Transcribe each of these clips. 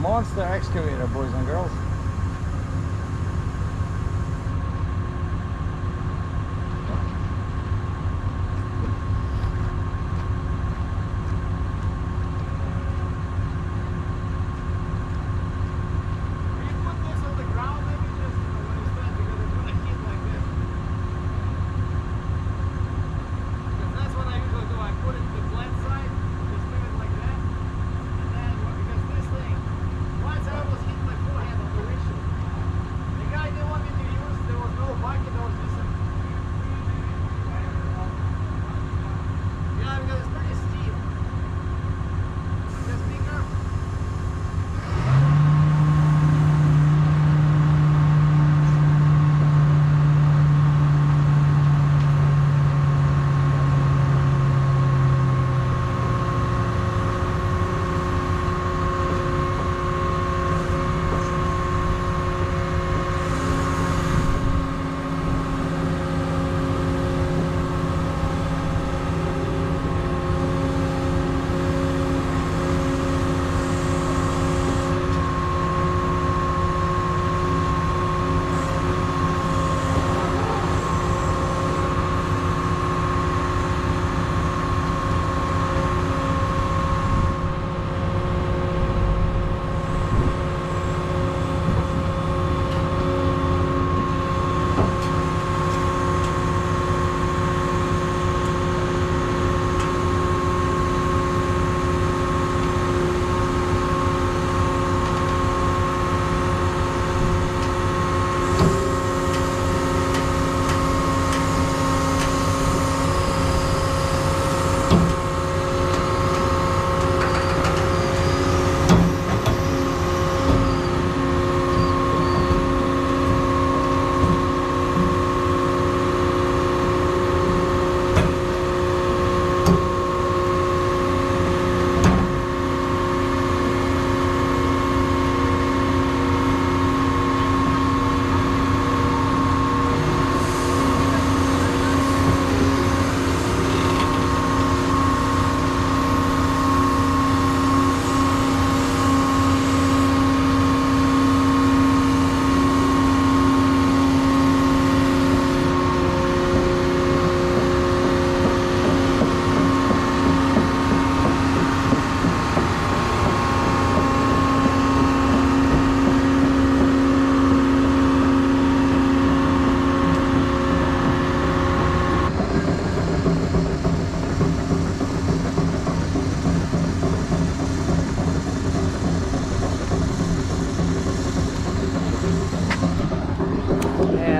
monster excavator, boys and girls.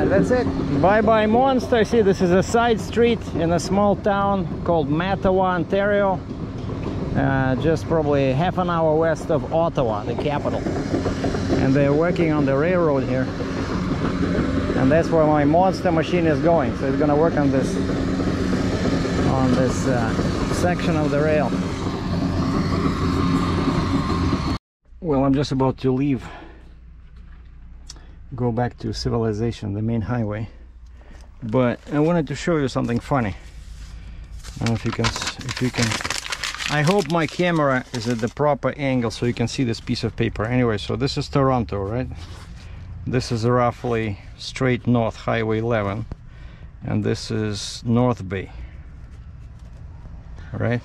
That's it. Bye bye monster. See, this is a side street in a small town called Mattawa, Ontario, just probably half an hour west of Ottawa, the capital. And they're working on the railroad here, and that's where my monster machine is going. So it's gonna work on this section of the rail. Well, I'm just about to leave, go back to civilization, the main highway, but I wanted to show you something funny. I don't know if you can I hope my camera is at the proper angle so you can see this piece of paper. Anyway, so this is Toronto, right? This is roughly straight north, Highway 11, and this is North Bay. All right,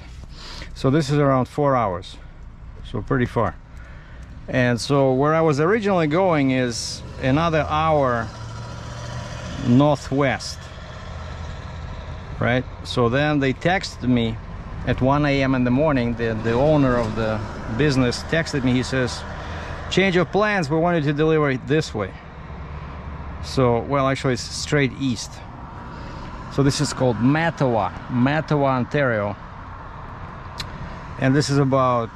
so this is around 4 hours, so pretty far. And so where I was originally going is another hour northwest, right? So then they texted me at 1 a.m. in the morning. The owner of the business texted me. He says, change of plans, we wanted to deliver it this way. So, well, actually it's straight east. So this is called Mattawa, Ontario, and this is about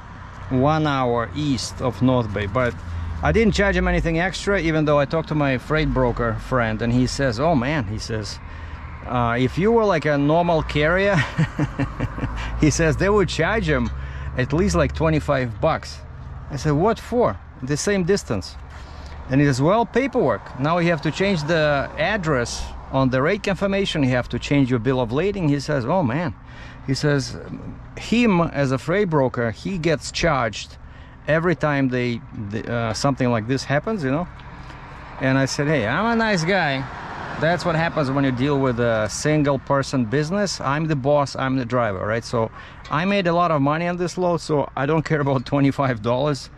1 hour east of North Bay. But I didn't charge him anything extra, even though I talked to my freight broker friend, and he says, oh man, he says, if you were like a normal carrier, he says they would charge him at least like 25 bucks. I said, what for? The same distance. And he says, well, paperwork. Now you have to change the address on the rate confirmation, you have to change your bill of lading. He says, oh man, he says, him as a freight broker, he gets charged every time something like this happens, you know. And I said, hey, I'm a nice guy. That's what happens when you deal with a single person business. I'm the boss, I'm the driver, right? So I made a lot of money on this load, so I don't care about $25.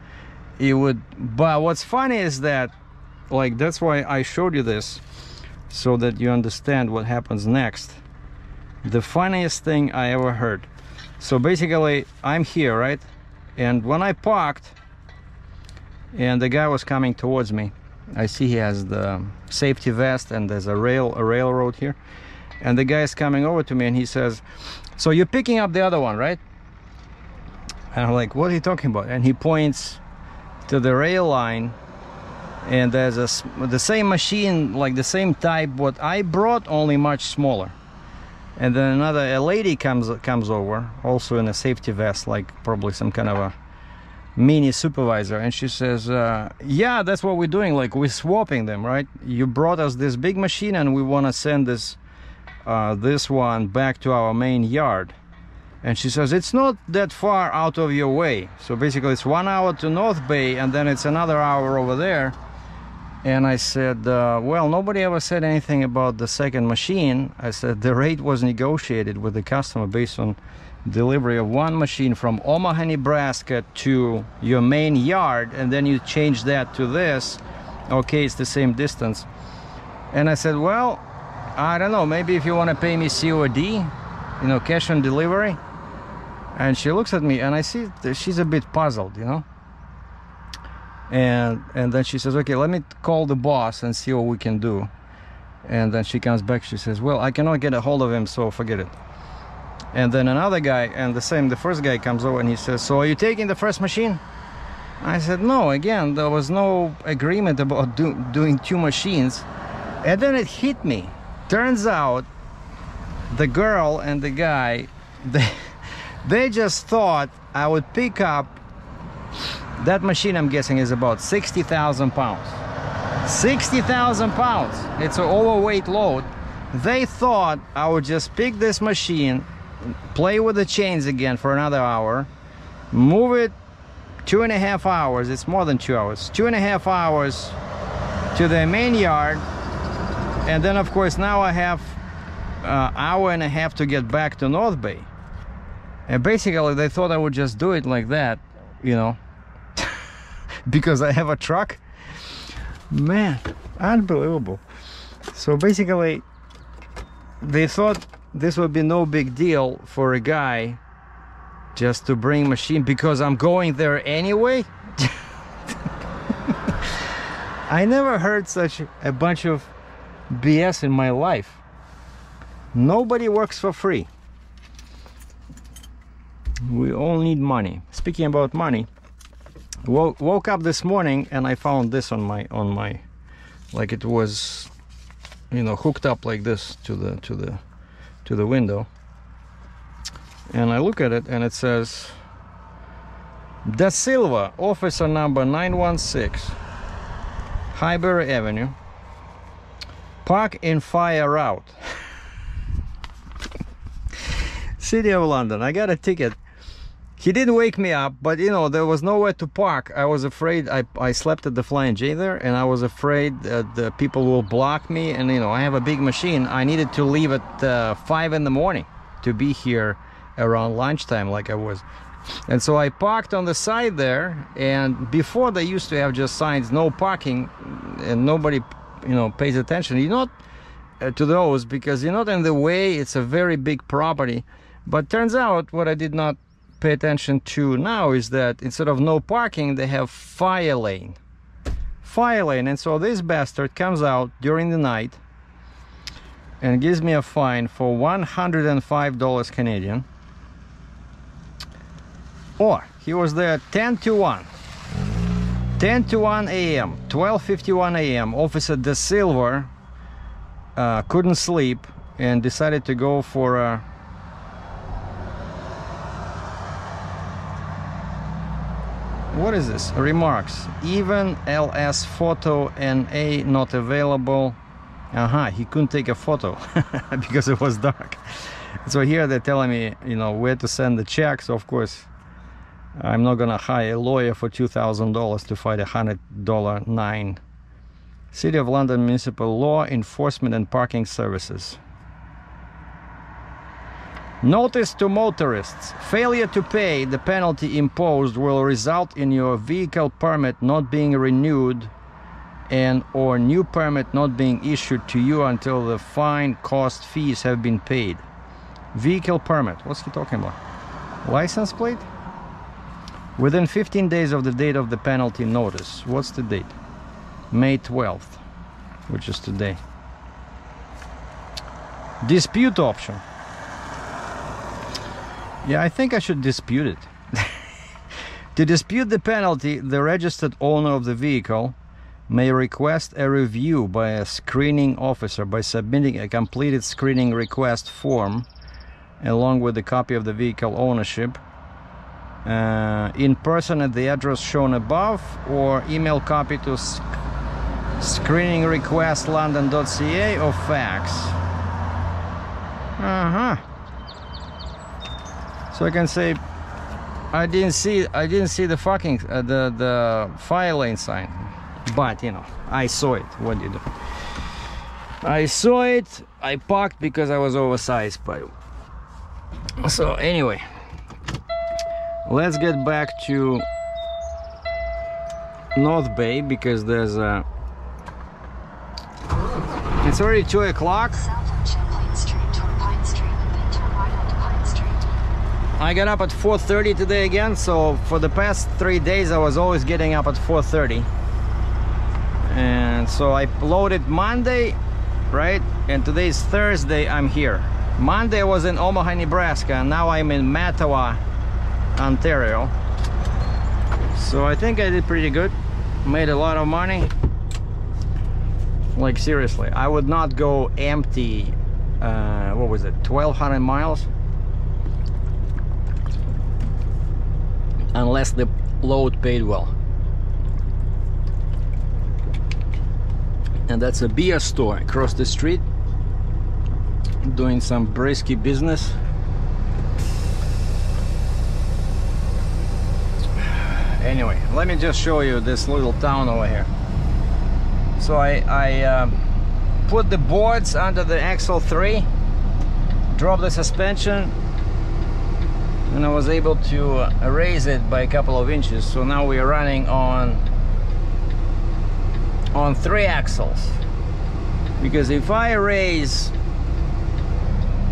But what's funny is that, like, that's why I showed you this, so that you understand what happens next. The funniest thing I ever heard. So basically, I'm here, right? And when I parked, and the guy was coming towards me, I see he has the safety vest, and there's a railroad here, and the guy is coming over to me, and he says, so you're picking up the other one, right? And I'm like, what are you talking about? And he points to the rail line, and there's the same machine, like the same type what I brought, only much smaller. And then a lady comes over, also in a safety vest, like probably some kind of a mini supervisor, and she says, yeah, that's what we're doing, like we're swapping them, right? You brought us this big machine, and we want to send this one back to our main yard. And she says, it's not that far out of your way. So basically it's 1 hour to North Bay, and then it's another hour over there. And I said, well, nobody ever said anything about the second machine. I said the rate was negotiated with the customer based on delivery of one machine from Omaha, Nebraska to your main yard, and then you change that to this. Okay, it's the same distance. And I said, well, I don't know, maybe if you want to pay me COD, you know, cash on delivery. And she looks at me, and I see that she's a bit puzzled, you know. And then she says, okay, let me call the boss and see what we can do. And then she comes back, she says, well, I cannot get a hold of him, so forget it. And then another guy, and the first guy comes over, and he says, so are you taking the first machine? I said, no, again, there was no agreement about doing two machines. And then it hit me. Turns out the girl and the guy, they just thought I would pick up that machine. I'm guessing is about 60,000 pounds. 60,000 pounds. It's an overweight load. They thought I would just pick this machine, play with the chains again for another hour, move it 2.5 hours. It's more than 2 hours. 2.5 hours to the main yard, and then of course now I have an hour and a half to get back to North Bay. And basically they thought I would just do it like that, you know, because I have a truck. Man, unbelievable. So basically they thought this would be no big deal for a guy just to bring machine because I'm going there anyway. I never heard such a bunch of BS in my life. Nobody works for free. We all need money. Speaking about money, woke up this morning and I found this on my like it was, you know, hooked up like this to the window, and I look at it and it says Da Silva, officer number 916, Highbury Avenue, park in fire route. City of London. I got a ticket. He didn't wake me up, but you know, there was nowhere to park. I was afraid. I slept at the Flying J there, and I was afraid that the people will block me. And you know, I have a big machine. I needed to leave at 5 in the morning to be here around lunchtime like I was. And so I parked on the side there, and before they used to have just signs, no parking, and nobody, you know, pays attention. You're not to those because you're not in the way. It's a very big property. But turns out what I did not pay attention to now is that instead of no parking, they have fire lane. And so this bastard comes out during the night and gives me a fine for $105 Canadian. Or he was there 10 to 1 a.m. 12:51 a.m. Officer Da Silva couldn't sleep and decided to go for a what is this? Remarks. Even LS photo NA not available. He couldn't take a photo because it was dark. So here they're telling me, you know, where to send the check. So of course I'm not gonna hire a lawyer for $2,000 to fight $100 nine. City of London Municipal Law Enforcement and Parking Services. Notice to motorists. Failure to pay the penalty imposed will result in your vehicle permit not being renewed and or new permit not being issued to you until the fine cost fees have been paid. Vehicle permit. What's he talking about? License plate? Within 15 days of the date of the penalty notice. What's the date? May 12th, which is today. Dispute option. Yeah, I think I should dispute it. To dispute the penalty, the registered owner of the vehicle may request a review by a screening officer by submitting a completed screening request form along with a copy of the vehicle ownership in person at the address shown above, or email copy to screeningrequestlondon.ca or fax. So I can say I didn't see the fucking the fire lane sign, but you know, I saw it. What do you do? I saw it. I parked because I was oversized. But so anyway, let's get back to North Bay because there's a. It's already 2 o'clock. I got up at 4:30 today again, so for the past 3 days I was always getting up at 4:30. And so I loaded Monday, right? And today's Thursday, I'm here. Monday I was in Omaha, Nebraska, and now I'm in Mattawa, Ontario. So I think I did pretty good. Made a lot of money. Like seriously, I would not go empty, what was it, 1,200 miles? Unless the load paid well. And that's a beer store across the street, doing some brisky business. Anyway, let me just show you this little town over here. So I put the boards under the axle 3, dropped the suspension, and I was able to raise it by a couple of inches. So now we are running on 3 axles, because if I raise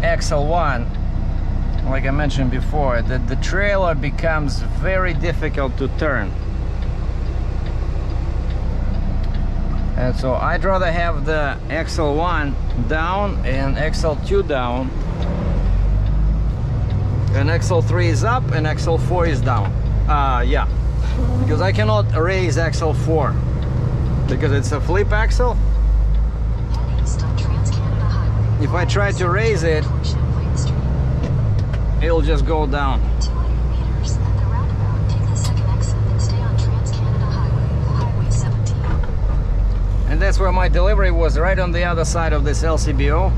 axle 1, like I mentioned before, the trailer becomes very difficult to turn. And so I'd rather have the axle 1 down and axle 2 down, and axle 3 is up and axle 4 is down. Yeah, because I cannot raise axle 4 because it's a flip axle. If I try to raise it, it'll just go down. And that's where my delivery was, right on the other side of this LCBO,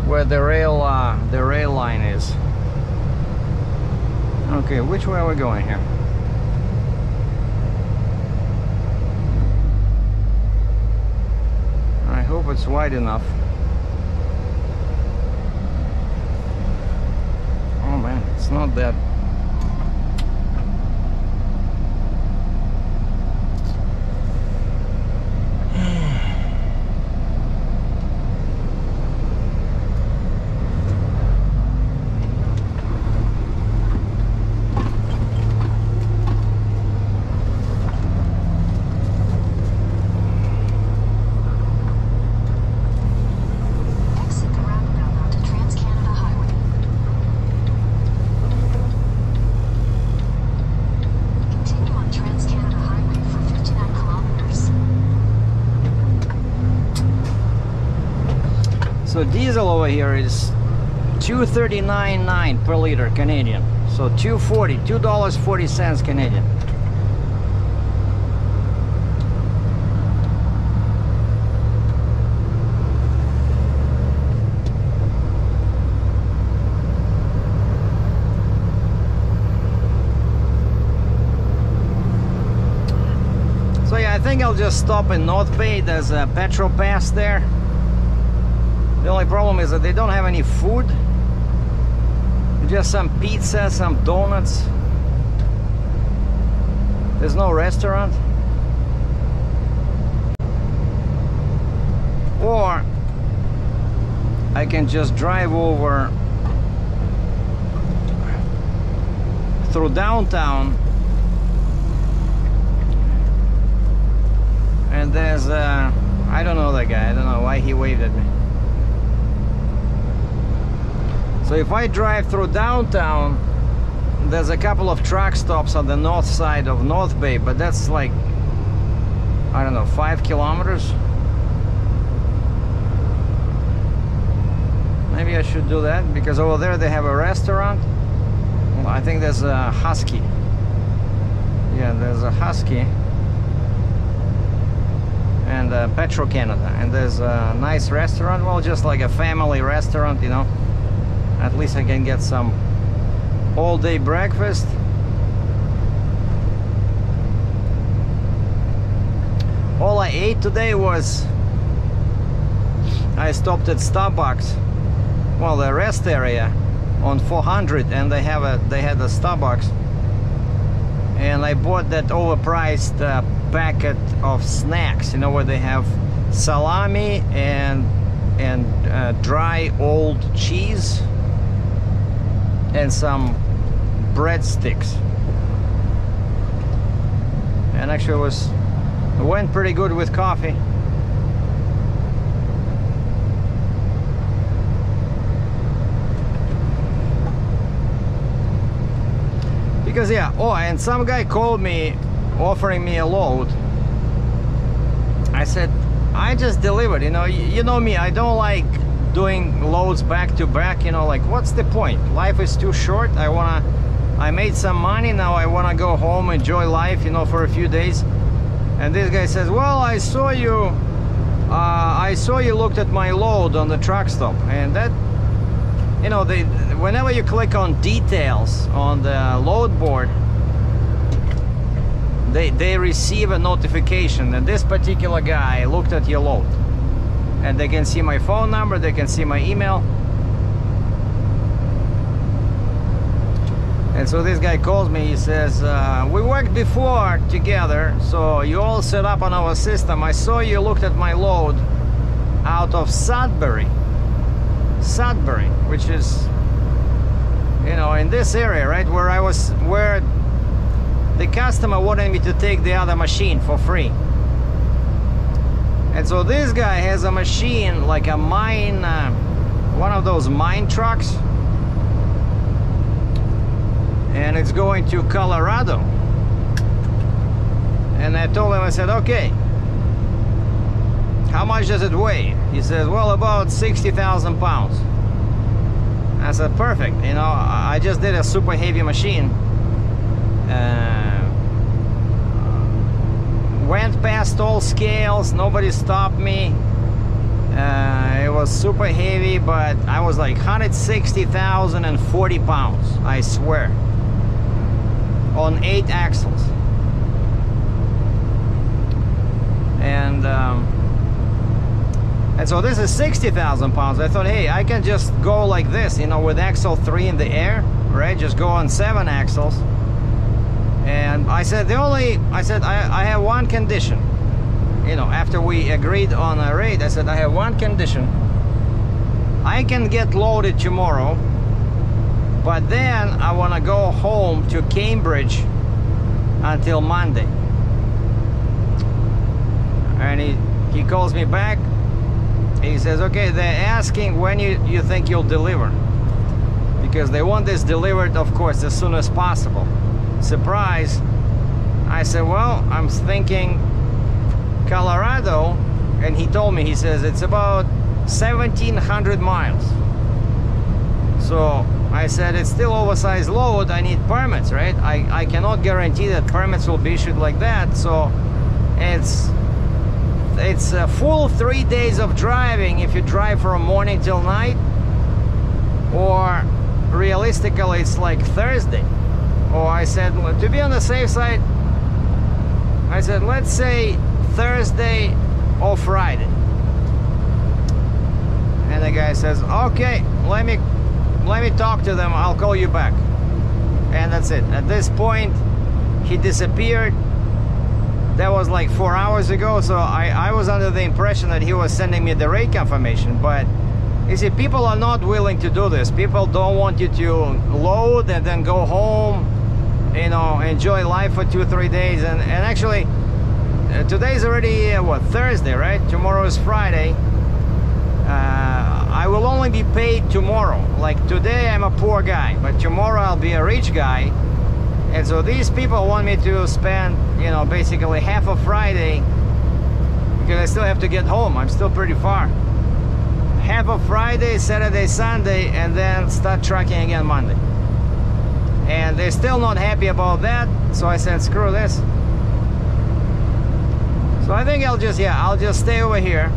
where the rail line is. Okay, which way are we going here? I hope it's wide enough. Oh man, it's not that. So diesel over here is $2.39.9 per liter Canadian. So $2.40 Canadian. think I'll just stop in North Bay. There's a petrol pass there. The only problem is that they don't have any food. Just some pizza, some donuts. There's no restaurant. Or I can just drive over through downtown, and there's I don't know that guy. I don't know why he waved at me. So if I drive through downtown, there's a couple of truck stops on the north side of North Bay, but that's like, I don't know, 5 kilometers. Maybe I should do that, because over there they have a restaurant. Well, I think there's a Husky. Yeah, there's a Husky. And Petro Canada. And there's a nice restaurant. Well, just like a family restaurant, you know. At least I can get some all-day breakfast. All I ate today was, I stopped at Starbucks, well, the rest area on 400, and they had a Starbucks, and I bought that overpriced packet of snacks, you know, where they have salami and dry old cheese and some breadsticks. And actually it went pretty good with coffee. Because yeah, oh, and some guy called me offering me a load. I said, I just delivered, you know, you know me, I don't like doing loads back to back, you know, like what's the point? Life is too short. I made some money, now I wanna go home, enjoy life, you know, for a few days. And this guy says, well, I saw you looked at my load on the truck stop. And that, you know, whenever you click on details on the load board, they receive a notification, and this particular guy looked at your load. And they can see my phone number, they can see my email. And so this guy calls me, he says, we worked before together, so you all set up on our system. I saw you looked at my load out of Sudbury, which is, you know, in this area, right, where the customer wanted me to take the other machine for free. And so this guy has a machine, like a mine, one of those mine trucks, and it's going to Colorado. And I told him, I said, okay, how much does it weigh? He says, well, about 60,000 pounds. I said, perfect, you know, I just did a super heavy machine. Went past all scales, nobody stopped me. It was super heavy, but I was like 160,040 pounds, I swear, on 8 axles. And so this is 60,000 pounds. I thought, hey, I can just go like this, you know, with axle 3 in the air, right? Just go on 7 axles. And I said, I have one condition. You know, after we agreed on a rate, I said, I have one condition. I can get loaded tomorrow, but then I want to go home to Cambridge until Monday. And he calls me back. He says, okay, they're asking when you think you'll deliver, because they want this delivered, of course, as soon as possible. Surprise. I said, well, I'm thinking Colorado, and he told me, he says it's about 1,700 miles. So I said, it's still oversized load, I need permits, right? I cannot guarantee that permits will be issued like that. So it's a full 3 days of driving if you drive from morning till night, or realistically it's like Thursday. Or I said, to be on the safe side, I said, let's say Thursday or Friday. And the guy says, okay, let me talk to them, I'll call you back. And that's it. At this point, he disappeared. That was like 4 hours ago, so I was under the impression that he was sending me the rate confirmation. But you see, people are not willing to do this. People don't want you to load and then go home, you know, enjoy life for 2-3 days. And actually, today's already, what, Thursday, right? Tomorrow is Friday. I will only be paid tomorrow. Like today I'm a poor guy, but tomorrow I'll be a rich guy. And so these people want me to spend, you know, basically half of Friday, because I still have to get home. I'm still pretty far. Half of Friday, Saturday, Sunday, and then start trucking again Monday. And they're still not happy about that, so I said, screw this. So I think I'll just stay over here.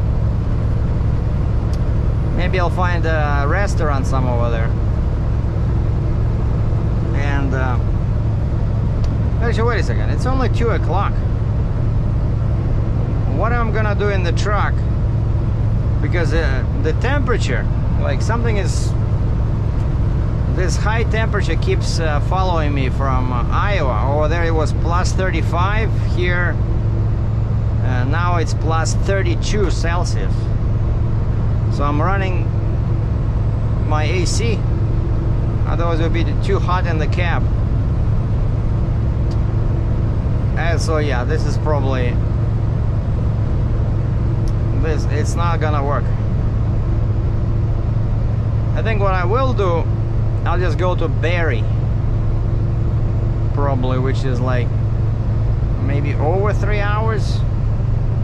Maybe I'll find a restaurant somewhere over there. And actually, wait a second, it's only 2 o'clock. What am I gonna do in the truck? Because the temperature, like something is, this high temperature keeps following me from Iowa. Over there it was plus 35, here now it's plus 32 Celsius. So I'm running my AC, otherwise it would be too hot in the cab. And so yeah, this is probably, it's not gonna work. I think what I will do, I'll just go to Barrie, probably, which is like maybe over 3 hours.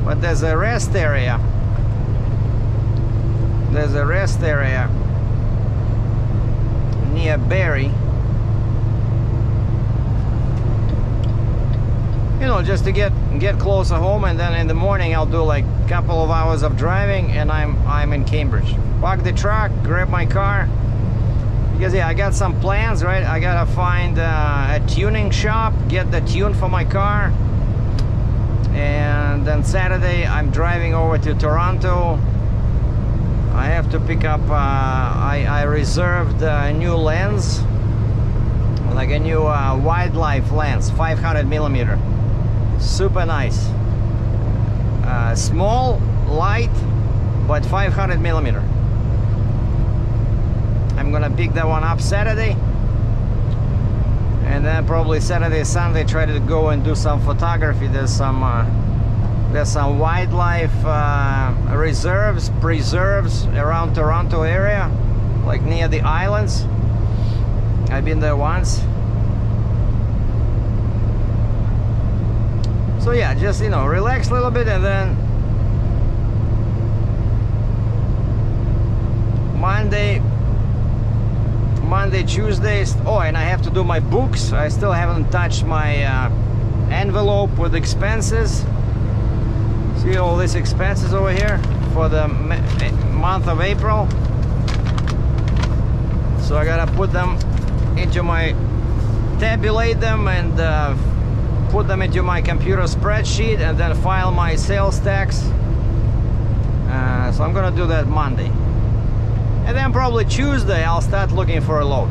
But there's a rest area. There's a rest area near Barrie. You know, just to get closer home, and then in the morning I'll do like a couple of hours of driving, and I'm in Cambridge. Park the truck, grab my car, because yeah, I got some plans, right? I gotta find a tuning shop, get the tune for my car, and then Saturday I'm driving over to Toronto. I have to pick up, I reserved a new lens, like a new wildlife lens, 500mm. Super nice. Small, light, but 500mm. I'm gonna pick that one up Saturday, and then probably Saturday, Sunday try to go and do some photography. There's some wildlife reserves, preserves around Toronto area, like near the islands. I've been there once. So yeah, just, you know, relax a little bit, and then Monday, Tuesday. Oh, and I have to do my books. I still haven't touched my envelope with expenses. See all these expenses over here for the month of April. So I gotta put them into my, tabulate them and put them into my computer spreadsheet, and then file my sales tax. So I'm gonna do that Monday. And then probably Tuesday I'll start looking for a load,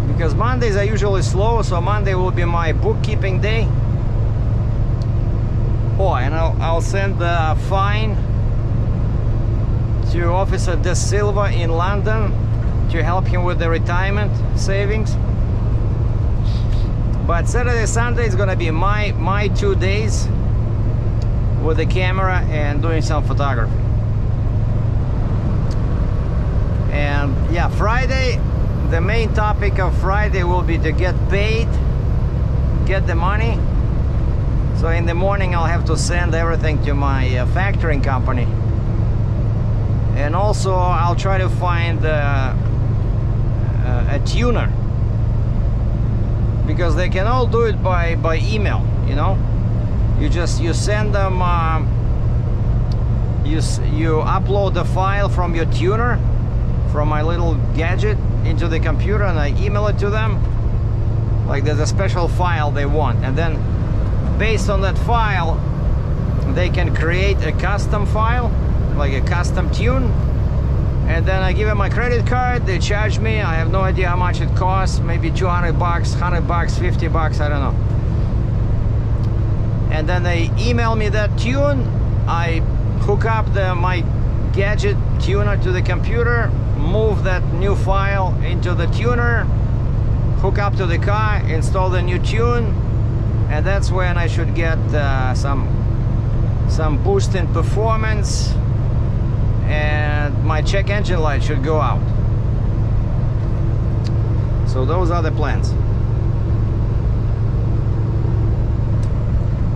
because Mondays are usually slow, so Monday will be my bookkeeping day. Oh, and I'll send the fine to Officer De Silva in London to help him with the retirement savings. But Saturday, Sunday is gonna be my 2 days with the camera and doing some photography. And yeah, Friday, the main topic of Friday will be to get paid, get the money. So in the morning I'll have to send everything to my factoring company. And also I'll try to find a tuner, because they can all do it by email, you know. You send them, you upload the file from your tuner, from my little gadget, into the computer, and I email it to them. Like there's a special file they want, and then based on that file they can create a custom file, like a custom tune, and then I give them my credit card, they charge me. I have no idea how much it costs, maybe 200 bucks, 100 bucks, 50 bucks, I don't know. And then they email me that tune. I hook up my gadget tuner to the computer, move that new file into the tuner, hook up to the car, install the new tune, and that's when I should get some boost in performance, and my check engine light should go out. So those are the plans.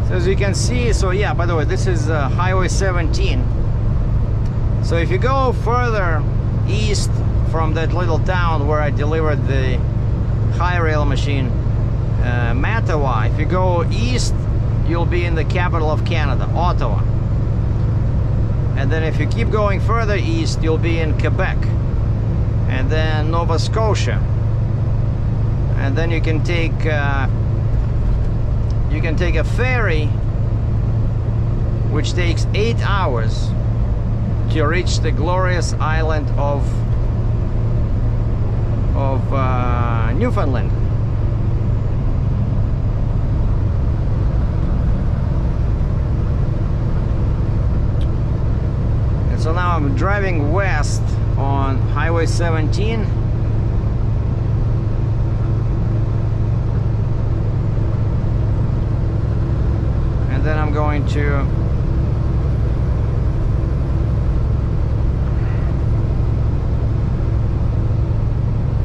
So as you can see, so yeah, by the way, this is Highway 17. So if you go further east from that little town where I delivered the high rail machine, Mattawa, if you go east, you'll be in the capital of Canada, Ottawa. And then if you keep going further east, you'll be in Quebec, and then Nova Scotia. And then you can take a ferry, which takes 8 hours to reach the glorious island of Newfoundland. And so now I'm driving west on Highway 17. And then I'm going to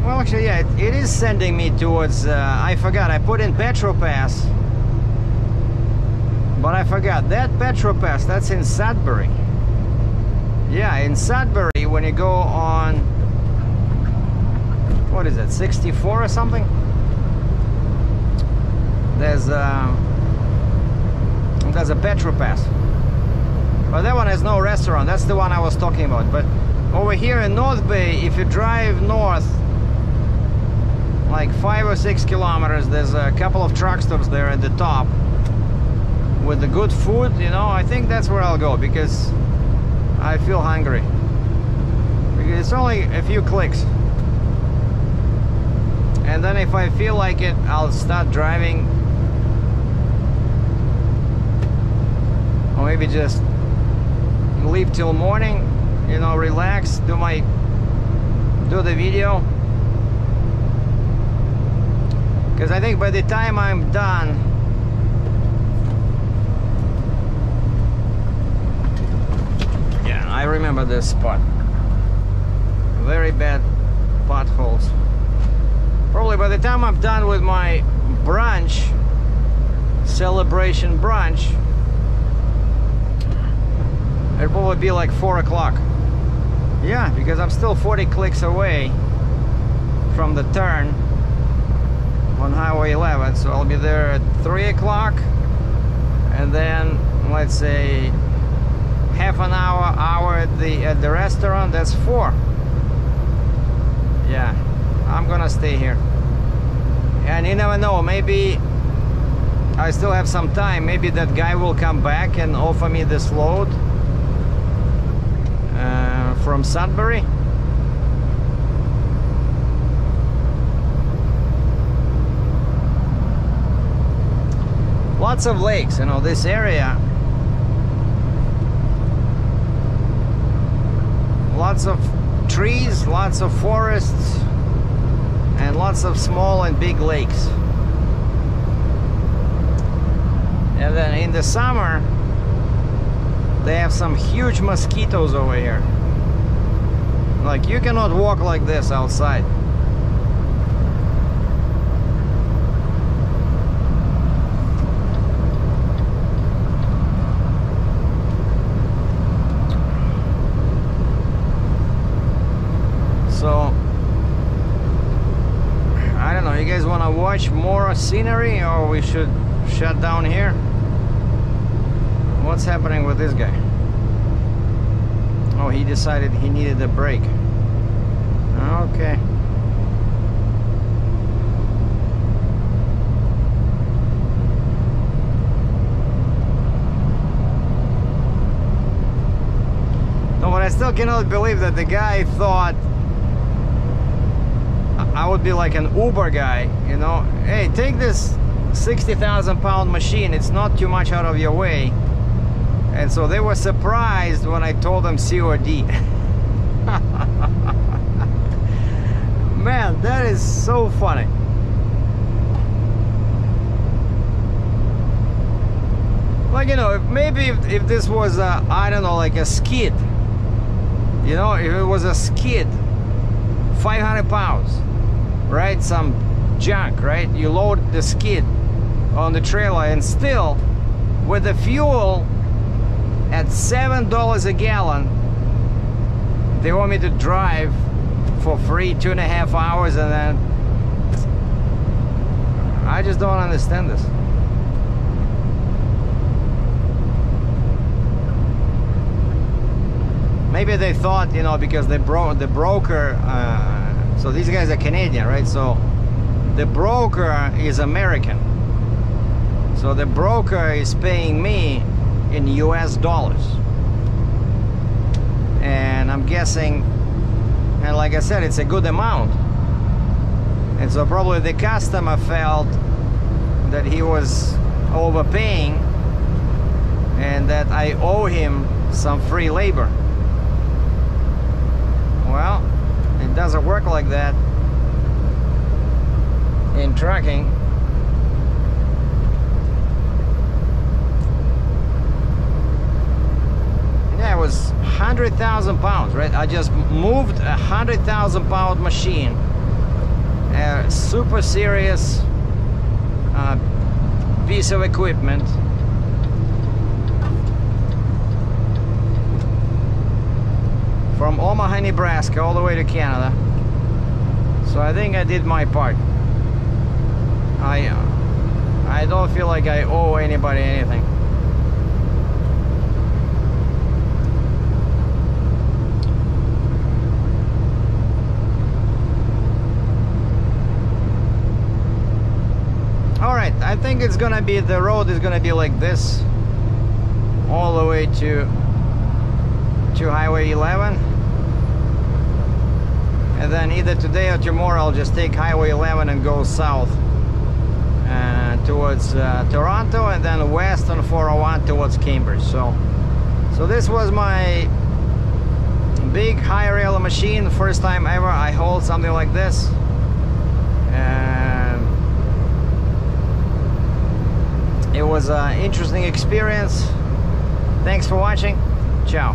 well, actually, yeah, it is sending me towards, I forgot, I put in Petropass, but I forgot, that Petropass, that's in Sudbury. Yeah, in Sudbury, when you go on, what is it, 64 or something? There's a Petropass. But that one has no restaurant, that's the one I was talking about. But over here in North Bay, if you drive north, like 5 or 6 kilometers, there's a couple of truck stops there at the top with the good food, you know. I think that's where I'll go because I feel hungry. Because it's only a few clicks. And then if I feel like it, I'll start driving. Or maybe just leave till morning, you know, relax, do the video. Because I think by the time I'm done, yeah, I remember this spot. Very bad potholes. Probably by the time I'm done with my brunch, celebration brunch, it'll probably be like 4 o'clock. Yeah, because I'm still 40 clicks away from the turn on Highway 11, so I'll be there at 3 o'clock, and then let's say half an hour at the restaurant. That's 4. Yeah, I'm gonna stay here, and you never know, maybe I still have some time. Maybe that guy will come back and offer me this load from Sudbury. Lots of lakes, you know, this area. Lots of trees, lots of forests, and lots of small and big lakes. And then in the summer, they have some huge mosquitoes over here. Like, you cannot walk like this outside. So, I don't know, you guys want to watch more scenery, or we should shut down here? What's happening with this guy? Oh, he decided he needed a break. Okay. still cannot believe that the guy thought I would be like an Uber guy, you know. Hey, take this 60,000 pound machine, it's not too much out of your way. And so they were surprised when I told them COD. Man, that is so funny. Like, you know, maybe if this was a, I don't know, like a skid, you know, if it was a skid, 500 pounds, right, some junk, right, you load the skid on the trailer, and still with the fuel at $7 a gallon, they want me to drive for free 2.5 hours, and then I just don't understand this. Maybe they thought, you know, because the broker, so these guys are Canadian, right? So the broker is American. So the broker is paying me in US dollars. And I'm guessing, and like I said, it's a good amount. And so probably the customer felt that he was overpaying and that I owe him some free labor. Well, it doesn't work like that in trucking. Yeah, it was 100,000 pounds, right? I just moved a 100,000 pound machine, a super serious piece of equipment. From Omaha, Nebraska, all the way to Canada. So I think I did my part. I don't feel like I owe anybody anything. All right, I think it's gonna be, the road is gonna be like this all the way to Highway 11, and then either today or tomorrow I'll just take Highway 11 and go south towards Toronto, and then west on 401 towards Cambridge. So this was my big high rail machine, first time ever I hauled something like this. It was an interesting experience. Thanks for watching. Ciao.